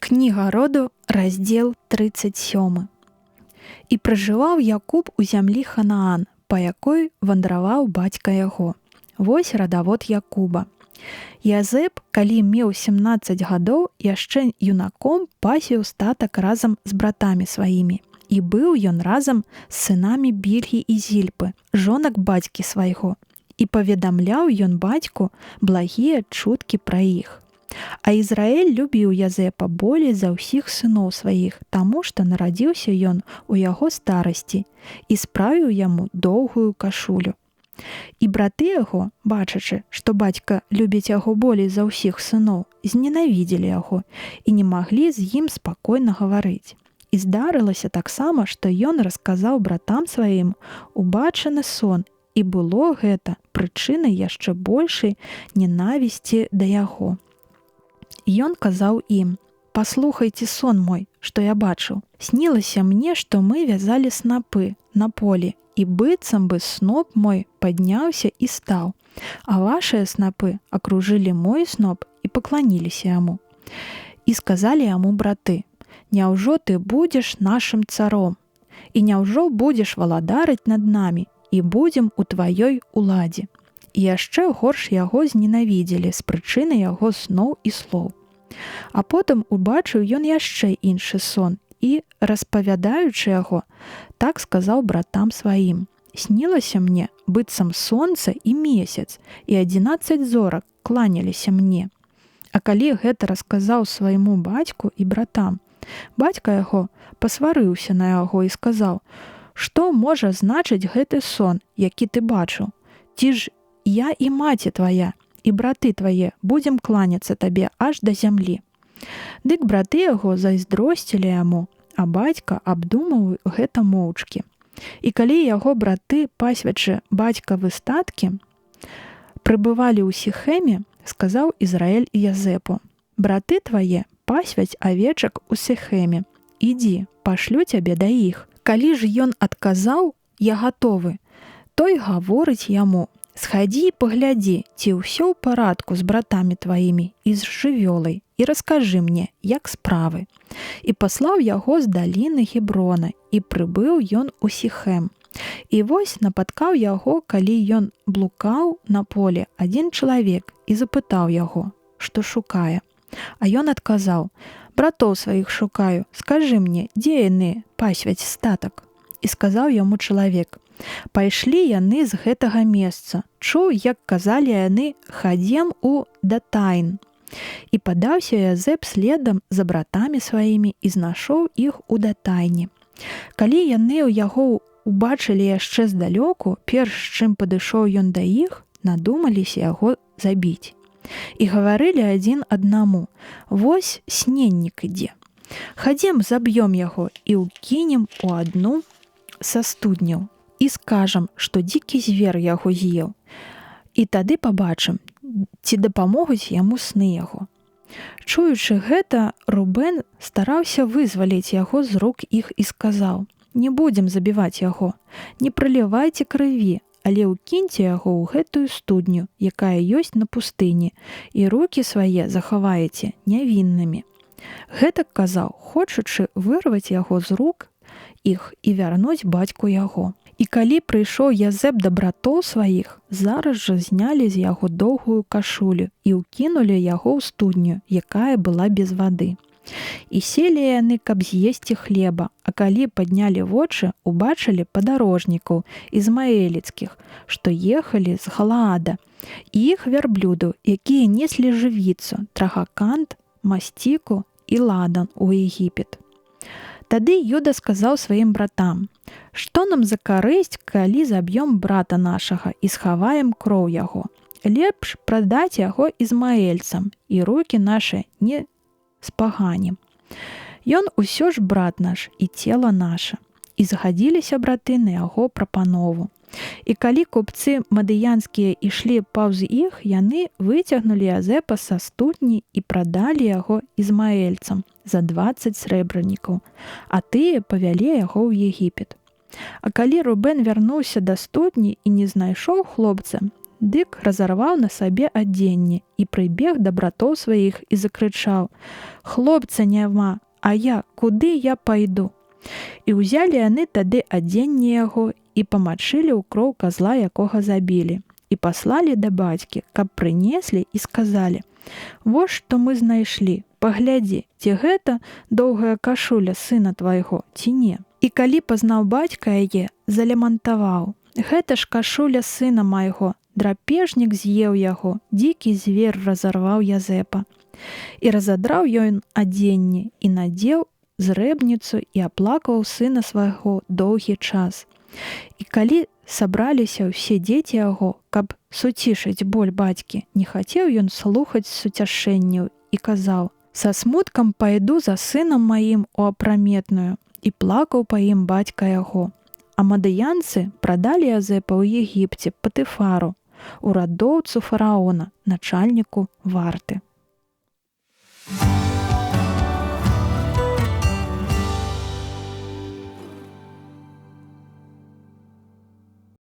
Кніга роду, раздзел 37. І пражываў Якуб у зямлі Ханаан, па якой вандраваў бацька яго. Вось радавод Якуба. Язэп, калі меў 17 гадоў, яшчэ юнаком пасіў статак разам з братамі сваімі. І быў ён разам з сынамі Більгі і Зільпы, жонак бацькі свайго. І паведамляў ён бацьку благія чуткі пра іх. А Ізраэль любіў Язэпа болей за ўсіх сыноў сваіх, таму што нарадзіўся ён у яго старасці і справіў яму доўгую кашулю. І браты яго, бачачы, што бацька любіць яго болей за ўсіх сыноў, зненавідзелі яго і не маглі з ім спакойна гаварыць. І здарылася таксама, што ён расказаў братам сваім убачаны сон, і было гэта прычынай яшчэ большай ненавісці да яго. Ён казаў ім: «Паслухайце сон мой, што я бачыў. Снілася мне, што мы вязалі снапы на полі, і быццам бы сноп мой падняўся і стаў, а вашыя снапы акружылі мой сноп і пакланіліся яму. І сказалі яму браты: «Няўжо ты будзеш нашым царом? І няўжо будзеш валадарыць над намі, і будзем у тваёй уладзе?» І яшчэ горш яго зненавідзелі з прычыны яго сноў і слоў. А потым убачыў ён яшчэ іншы сон і, распавядаючы яго, так сказаў братам сваім: «Снілася мне, быццам сонца і месяц, і 11 зорак кланяліся мне». А калі гэта расказаў свайму бацьку і братам, бацька яго пасварыўся на яго і сказаў: «Што можа значыць гэты сон, які ты бачыў? Ці ж я і маці твая, і браты твае будзем кланяцца табе аж да зямлі». Дык браты яго зайздросцілі яму, а бацька абдумаў гэта моўчкі. І калі яго браты, пасвячы бацькавы статкі, прыбывалі ў Сіхеме, сказаў Ізраэль Язэпу: «Браты твае пасвяць авечак у Сіхеме. Ідзі, пашлю цябе да іх». Калі ж ён адказаў: «Я гатовы», той гаворыць яму: «Схадзі і паглядзі, ці ўсё ў парадку з братамі тваімі і з жывёлай, і раскажы мне, як справы». І паслаў яго з даліны Геброна, і прыбыў ён у Сіхэм. І вось напаткаў яго, калі ён блукаў на поле, адзін чалавек, і запытаў яго, што шукае. А ён адказаў: «Братоў сваіх шукаю, скажы мне, дзе яны пасвяць статак?» І сказаў яму чалавек: «Пайшлі яны з гэтага месца. Чуў, як казалі яны: хадзем у Датайн». І падаўся Язэп следам за братамі сваімі і знайшоў іх у Датайне. Калі яны ў яго убачылі яшчэ здалёку, перш чым падышоў ён да іх, надумаліся яго забіць. І гаварылі адзін аднаму: «Вось сненнік ідзе. Хадзем заб'ём яго і ўкінем у адну са студняў. І скажам, што дзікі звер яго з'еў. І тады пабачым, ці дапамогуць яму сны яго». Чуючы гэта, Рубен стараўся вызваліць яго з рук іх і сказаў: «Не будзем забіваць яго, не пралівайце крыві, але ўкіньце яго ў гэтую студню, якая ёсць на пустыні, і рукі свае захаваеце нявіннымі». Гэтак казаў, хочучы вырваць яго з рук іх і вярнуць бацьку яго. І калі прыйшоў Язэп да братоў сваіх, зараз жа знялі з яго доўгую кашулю і ўкінулі яго ў студню, якая была без вады. І селі яны, каб з'есці хлеба, а калі паднялі вочы, убачылі падарожнікаў ізмаэліцкіх, што ехалі з Галаада, і іх вярблюдаў, якія неслі жывіцу, трагакант, масціку і ладан у Егіпет. Тады Юда сказаў сваім братам: «Што нам за карысць, калі заб'ём брата нашага і схаваем кроў яго? Лепш прадаць яго ізмаэльцам, і рукі нашы не спаганім. Ён усё ж брат наш і цела наша». І згадзіліся браты на яго прапанову. І калі купцы мадыянскія ішлі паўз іх, яны выцягнулі Язэпа са студні і прадалі яго ізмаэльцам за 20 срэбранікаў, а тыя павялі яго ў Егіпет. А калі Рубен вярнуўся да студні і не знайшоў хлопца, Дык разарваў на сабе адзенне і прыбег да братоў сваіх і закрычаў: «Хлопца няма, а я куды я пайду?» І ўзялі яны тады адзенне яго і памачылі ў кроў казла, якога забілі, і паслалі да бацькі, каб прынеслі і сказалі: «Вось што мы знайшлі, паглядзі, ці гэта доўгая кашуля сына твайго, ці не?» І калі пазнаў бацька яе, залямантаваў: «Гэта ж кашуля сына майго, драпежнік з'еў яго, дзікі звер разарваў Язэпа». І разадраў ён адзенне і надзеў зрэбніцу і аплакаў сына свайго доўгі час. І калі сабраліся ўсе дзеці яго, каб суцішыць боль бацькі, не хацеў ён слухаць суцяшэнняў і казаў: «Са смуткам пайду за сынам маім у апраметную», і плакаў па ім бацька яго. А мадыянцы прадалі Язэпа ў Егіпце Патыфару, урадоўцу фараона, начальніку варты.